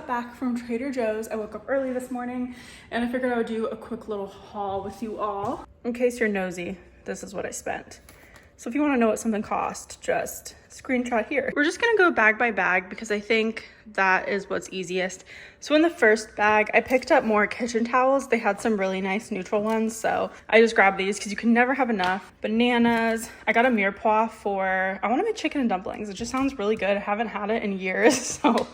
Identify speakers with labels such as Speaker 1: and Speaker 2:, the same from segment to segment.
Speaker 1: got back from Trader Joe's. I woke up early this morning and I figured I would do a quick little haul with you all. In case you're nosy, this is what I spent. So if you want to know what something cost, just screenshot here. We're just gonna go bag by bag because I think that is what's easiest. So in the first bag, I picked up more kitchen towels. They had some really nice neutral ones, so I just grabbed these because you can never have enough. Bananas. I got a mirepoix for, I want to make chicken and dumplings. It just sounds really good. I haven't had it in years, so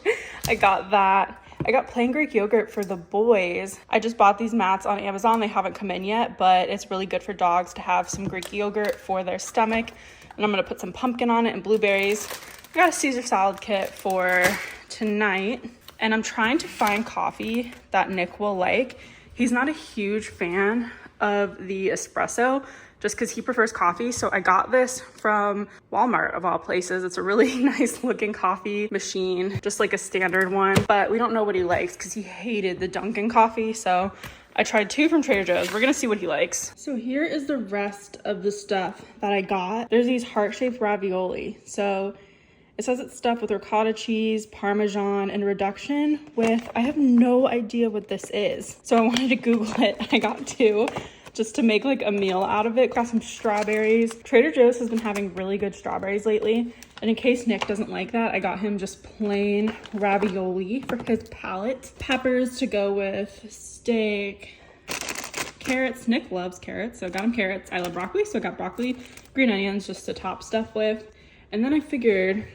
Speaker 1: I got that. I got plain Greek yogurt for the boys. I just bought these mats on Amazon. They haven't come in yet, but it's really good for dogs to have some Greek yogurt for their stomach. And I'm gonna put some pumpkin on it and blueberries. I got a Caesar salad kit for tonight. And I'm trying to find coffee that Nick will like. He's not a huge fan of the espresso, just because he prefers coffee. So I got this from Walmart of all places. It's a really nice looking coffee machine, just like a standard one, but we don't know what he likes because he hated the Dunkin' coffee. So I tried 2 from Trader Joe's. We're gonna see what he likes. So here is the rest of the stuff that I got. There's these heart-shaped ravioli. So it says it's stuffed with ricotta cheese, Parmesan, and reduction with, I have no idea what this is. So I wanted to Google it. I got 2. Just to make like a meal out of it. Got some strawberries. Trader Joe's has been having really good strawberries lately. And in case Nick doesn't like that, I got him just plain ravioli for his palate. Peppers to go with steak. Carrots. Nick loves carrots, so I got him carrots. I love broccoli, so I got broccoli. Green onions just to top stuff with. And then I figured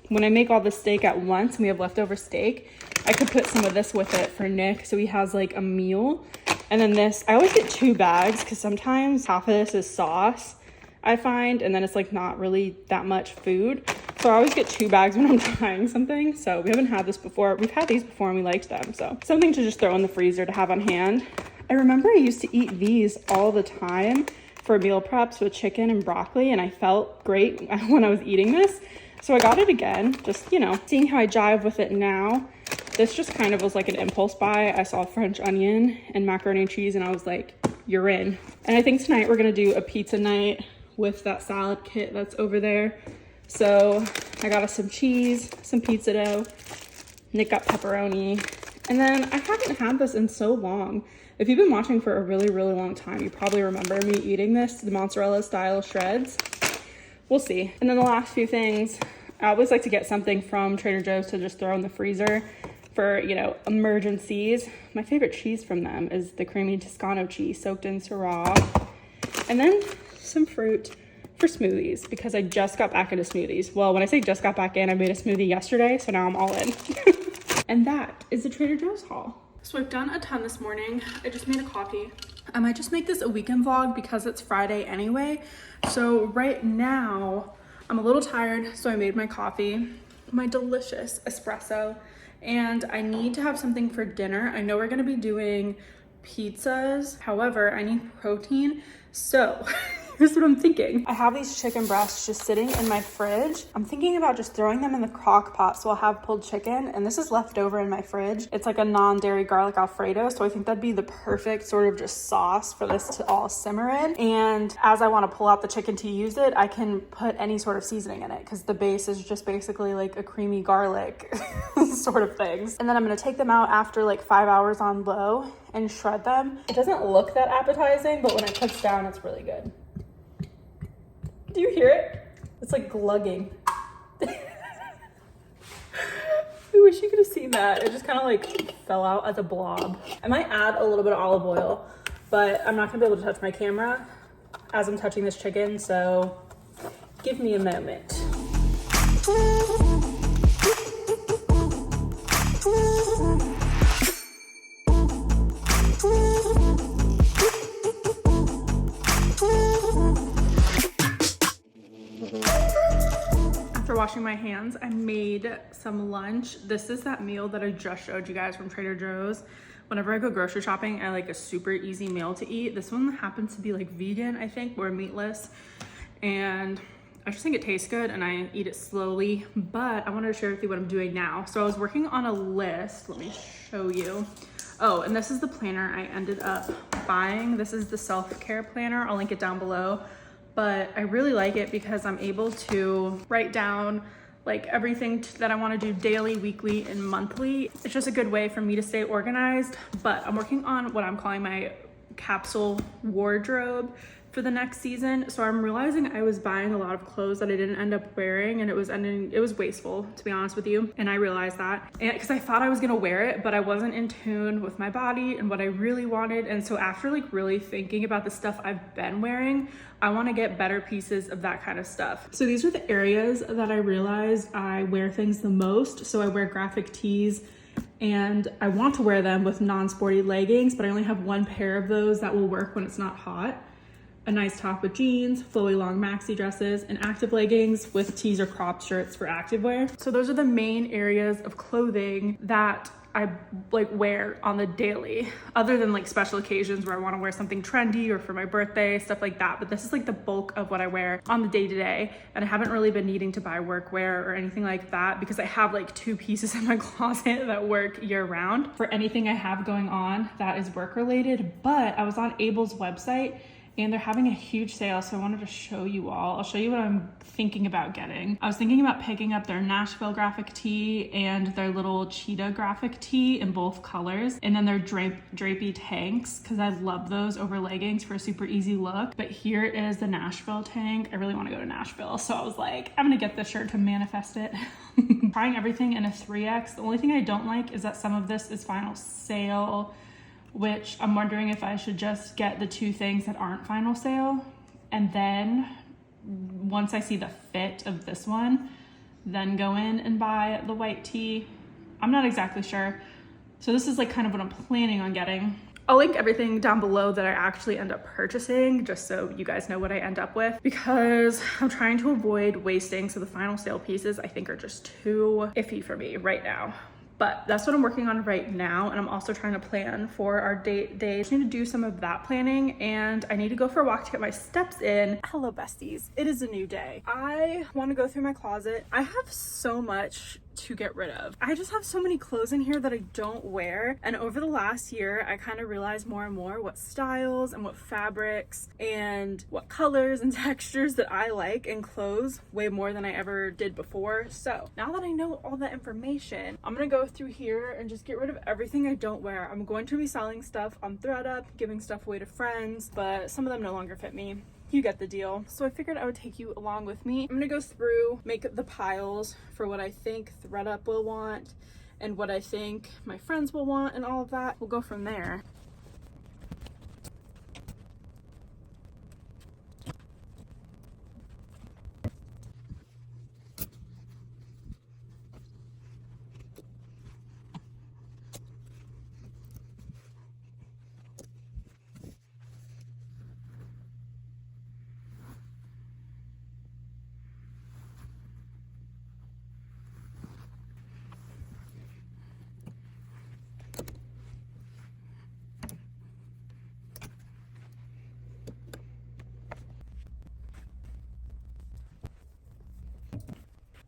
Speaker 1: when I make all the steak at once and we have leftover steak, I could put some of this with it for Nick so he has like a meal. And then this, I always get 2 bags because sometimes half of this is sauce, I find, and then it's like not really that much food. So I always get 2 bags when I'm trying something. So we haven't had this before. We've had these before and we liked them. So something to just throw in the freezer to have on hand. I remember I used to eat these all the time for meal preps with chicken and broccoli, and I felt great when I was eating this. So I got it again, just, you know, seeing how I jive with it now. This just kind of was like an impulse buy. I saw French onion and macaroni and cheese and I was like, you're in. And I think tonight we're gonna do a pizza night with that salad kit that's over there. So I got us some cheese, some pizza dough. Nick got pepperoni. And then I haven't had this in so long. If you've been watching for a really, really long time, you probably remember me eating this, the mozzarella style shreds. We'll see. And then the last few things, I always like to get something from Trader Joe's to just throw in the freezer for, you know, emergencies. My favorite cheese from them is the creamy Toscano cheese soaked in Syrah. And then some fruit for smoothies because I just got back into smoothies. Well, when I say just got back in, I made a smoothie yesterday, so now I'm all in. And that is the Trader Joe's haul. So I've done a ton this morning. I just made a coffee. I might just make this a weekend vlog because it's Friday anyway. So right now, I'm a little tired, so I made my coffee, my delicious espresso, and I need to have something for dinner. I know we're gonna be doing pizzas. However, I need protein, so here's what I'm thinking. I have these chicken breasts just sitting in my fridge. I'm thinking about just throwing them in the crock pot so I'll have pulled chicken, and this is left over in my fridge. It's like a non-dairy garlic Alfredo, so I think that'd be the perfect sort of just sauce for this to all simmer in. And as I want to pull out the chicken to use it, I can put any sort of seasoning in it because the base is just basically like a creamy garlic sort of things. And then I'm gonna take them out after like 5 hours on low and shred them. It doesn't look that appetizing, but when it cooks down, it's really good. Do you hear it? It's like glugging. I wish you could have seen that. It just kind of like fell out as a blob. I might add a little bit of olive oil, but I'm not gonna be able to touch my camera as I'm touching this chicken, so give me a moment. After washing my hands, I made some lunch. This is that meal that I just showed you guys from Trader Joe's. Whenever I go grocery shopping, I like a super easy meal to eat. This one happens to be like vegan, I think, or meatless. And I just think it tastes good and I eat it slowly, but I wanted to share with you what I'm doing now. So I was working on a list. Let me show you. Oh, and this is the planner I ended up buying. This is the self-care planner. I'll link it down below. But I really like it because I'm able to write down like everything that I want to do daily, weekly, and monthly. It's just a good way for me to stay organized, but I'm working on what I'm calling my capsule wardrobe for the next season. So I'm realizing I was buying a lot of clothes that I didn't end up wearing, and it was wasteful, to be honest with you. And I realized that, and because I thought I was gonna wear it, but I wasn't in tune with my body and what I really wanted. And so after like really thinking about the stuff I've been wearing, I want to get better pieces of that kind of stuff. So these are the areas that I realized I wear things the most. So I wear graphic tees, and I want to wear them with non-sporty leggings, but I only have one pair of those that will work when it's not hot. A nice top with jeans, flowy long maxi dresses, and active leggings with tees or crop shirts for activewear. So those are the main areas of clothing that I like wear on the daily, other than like special occasions where I want to wear something trendy or for my birthday, stuff like that. But this is like the bulk of what I wear on the day to day. And I haven't really been needing to buy workwear or anything like that because I have like 2 pieces in my closet that work year round for anything I have going on that is work related. But I was on Abel's website and they're having a huge sale, so I wanted to show you all. I'll show you what I'm thinking about getting. I was thinking about picking up their Nashville graphic tee and their little cheetah graphic tee in both colors, and then their drapey tanks, because I love those over leggings for a super easy look. But here is the Nashville tank. I really want to go to Nashville, so I was like, I'm gonna get this shirt to manifest it. Trying everything in a 3X. The only thing I don't like is that some of this is final sale, which I'm wondering if I should just get the 2 things that aren't final sale, and then once I see the fit of this one, then go in and buy the white tee. I'm not exactly sure. So this is like kind of what I'm planning on getting. I'll link everything down below that I actually end up purchasing, just so you guys know what I end up with, because I'm trying to avoid wasting. So the final sale pieces I think are just too iffy for me right now. But that's what I'm working on right now. And I'm also trying to plan for our date day. I just need to do some of that planning, and I need to go for a walk to get my steps in. Hello besties, it is a new day. I want to go through my closet. I have so much to get rid of. I just have so many clothes in here that I don't wear, and over the last year I kind of realized more and more what styles and what fabrics and what colors and textures that I like in clothes way more than I ever did before. So now that I know all that information, I'm gonna go through here and just get rid of everything I don't wear. I'm going to be selling stuff on ThredUp, giving stuff away to friends, but some of them no longer fit me. You get the deal. So I figured I would take you along with me. I'm gonna go through, make the piles for what I think ThredUp will want and what I think my friends will want, and all of that. We'll go from there.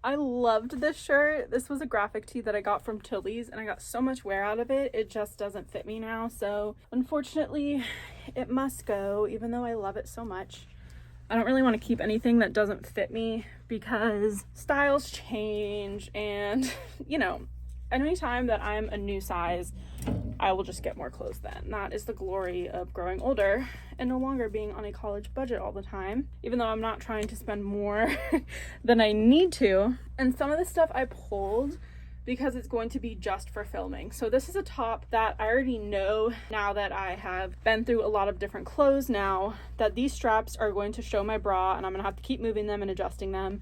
Speaker 1: I loved this shirt. This was a graphic tee that I got from Tilly's, and I got so much wear out of it. It just doesn't fit me now. So unfortunately, it must go, even though I love it so much. I don't really want to keep anything that doesn't fit me because styles change, and you know, anytime that I'm a new size, I will just get more clothes then. That is the glory of growing older and no longer being on a college budget all the time, even though I'm not trying to spend more than I need to. And some of the stuff I pulled because it's going to be just for filming. So this is a top that I already know, now that I have been through a lot of different clothes now, that these straps are going to show my bra, and I'm gonna have to keep moving them and adjusting them.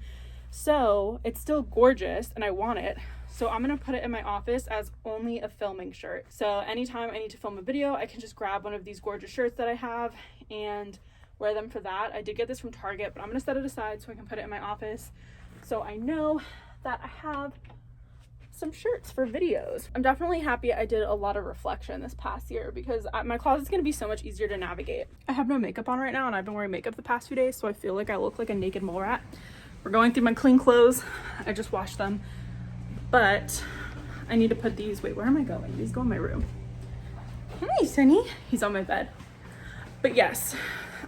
Speaker 1: So it's still gorgeous and I want it. So I'm gonna put it in my office as only a filming shirt. So anytime I need to film a video, I can just grab one of these gorgeous shirts that I have and wear them for that. I did get this from Target, but I'm gonna set it aside so I can put it in my office, so I know that I have some shirts for videos. I'm definitely happy I did a lot of reflection this past year, because my closet's gonna be so much easier to navigate. I have no makeup on right now, and I've been wearing makeup the past few days, so I feel like I look like a naked mole rat. We're going through my clean clothes. I just washed them, but I need to put these, wait, where am I going? These go in my room. Hi, Sunny. He's on my bed. But yes,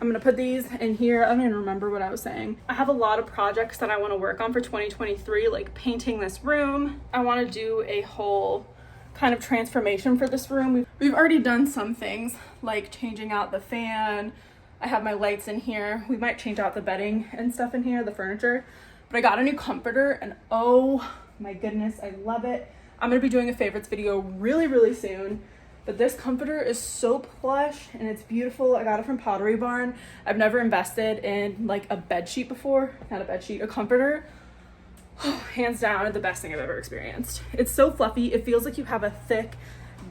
Speaker 1: I'm gonna put these in here. I don't even remember what I was saying. I have a lot of projects that I want to work on for 2023, like painting this room. I want to do a whole kind of transformation for this room. We've already done some things like changing out the fan. I have my lights in here. We might change out the bedding and stuff in here, the furniture. But I got a new comforter and oh my goodness, I love it. I'm gonna be doing a favorites video really soon. But this comforter is so plush and it's beautiful. I got it from Pottery Barn. I've never invested in like a bed sheet before. Not a bed sheet, a comforter. Hands down, the best thing I've ever experienced. It's so fluffy. It feels like you have a thick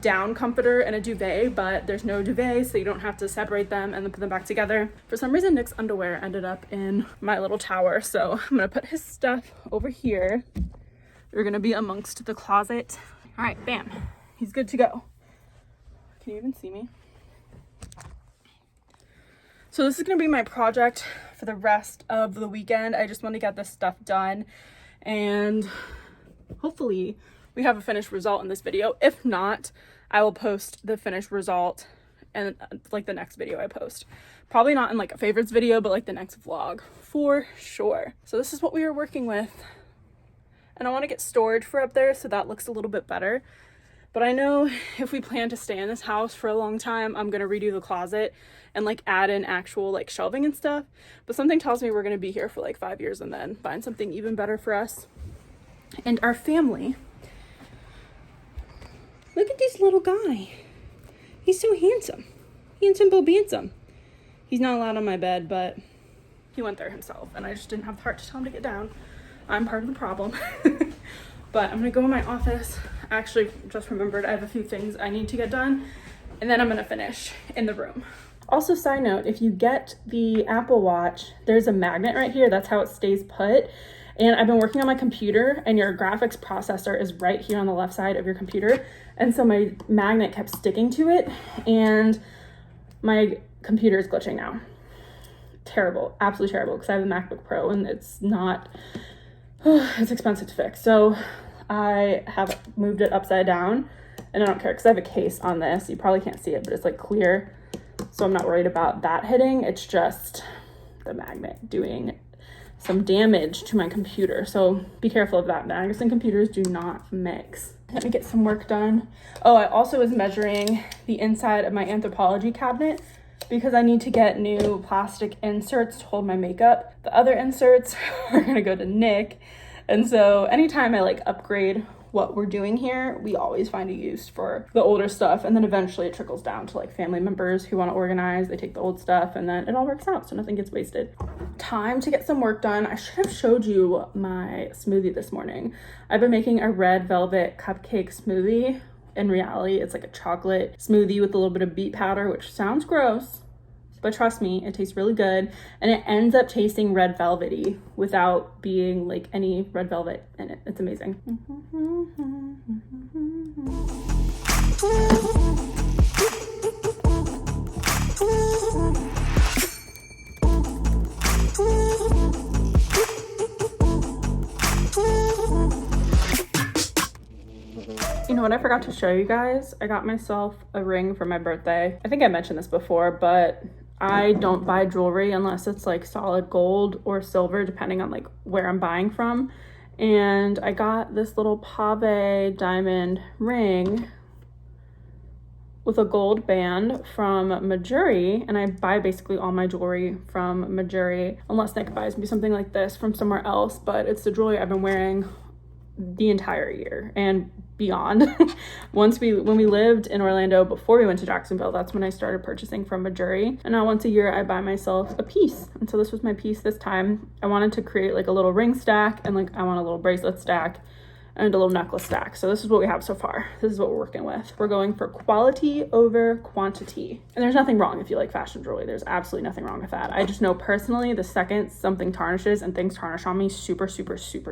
Speaker 1: down comforter and a duvet, but there's no duvet, so you don't have to separate them and then put them back together. For some reason, Nick's underwear ended up in my little tower, so I'm gonna put his stuff over here. They're gonna be amongst the closet. All right, bam, he's good to go. Can you even see me? So this is gonna be my project for the rest of the weekend. I just want to get this stuff done and hopefully we have a finished result in this video. If not, I will post the finished result and like the next video I post. Probably not in like a favorites video, but like the next vlog for sure. So this is what we are working with. And I want to get storage for up there so that looks a little bit better. But I know if we plan to stay in this house for a long time, I'm going to redo the closet and like add in actual like shelving and stuff. But something tells me we're going to be here for like 5 years and then find something even better for us and our family. Look at this little guy. He's so handsome. Handsome Bo Bandsome. He's not allowed on my bed, but he went there himself and I just didn't have the heart to tell him to get down. I'm part of the problem. But I'm gonna go in my office. I actually just remembered I have a few things I need to get done and then I'm gonna finish in the room. Also, side note, if you get the Apple Watch, there's a magnet right here. That's how it stays put. And I've been working on my computer and your graphics processor is right here on the left side of your computer. And so my magnet kept sticking to it and my computer is glitching now. Terrible, absolutely terrible, because I have a MacBook Pro and it's not, it's expensive to fix. So I have moved it upside down and I don't care because I have a case on this. You probably can't see it, but it's like clear. So I'm not worried about that hitting. It's just the magnet doing some damage to my computer. So be careful of that. Magnets and computers do not mix. Let me get some work done. Oh, I also was measuring the inside of my Anthropologie cabinet because I need to get new plastic inserts to hold my makeup. The other inserts are gonna go to Nick. And so anytime I like upgrade what we're doing here, we always find a use for the older stuff. And then eventually it trickles down to like family members who want to organize. They take the old stuff and then it all works out. So nothing gets wasted. Time to get some work done. I should have showed you my smoothie this morning. I've been making a red velvet cupcake smoothie. In reality, it's like a chocolate smoothie with a little bit of beet powder, which sounds gross. But trust me, it tastes really good. And it ends up tasting red velvety without being like any red velvet in it. It's amazing. You know what I forgot to show you guys? I got myself a ring for my birthday. I think I mentioned this before, but I don't buy jewelry unless it's like solid gold or silver, depending on like where I'm buying from. And I got this little pave diamond ring with a gold band from Majuri, and I buy basically all my jewelry from Majuri unless Nick buys me something like this from somewhere else. But it's the jewelry I've been wearing the entire year and beyond. When we lived in Orlando before we went to Jacksonville, that's when I started purchasing from Majuri. And now once a year I buy myself a piece. And so this was my piece this time. I wanted to create like a little ring stack and like I want a little bracelet stack and a little necklace stack. So this is what we have so far. This is what we're working with. We're going for quality over quantity. And there's nothing wrong if you like fashion jewelry. There's absolutely nothing wrong with that. I just know personally the second something tarnishes, and things tarnish on me super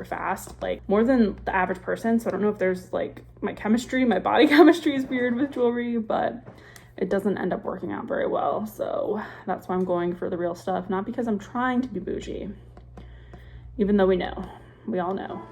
Speaker 1: fast, like more than the average person. So I don't know if there's like my body chemistry is weird with jewelry, but it doesn't end up working out very well. So that's why I'm going for the real stuff. Not because I'm trying to be bougie, even though we all know.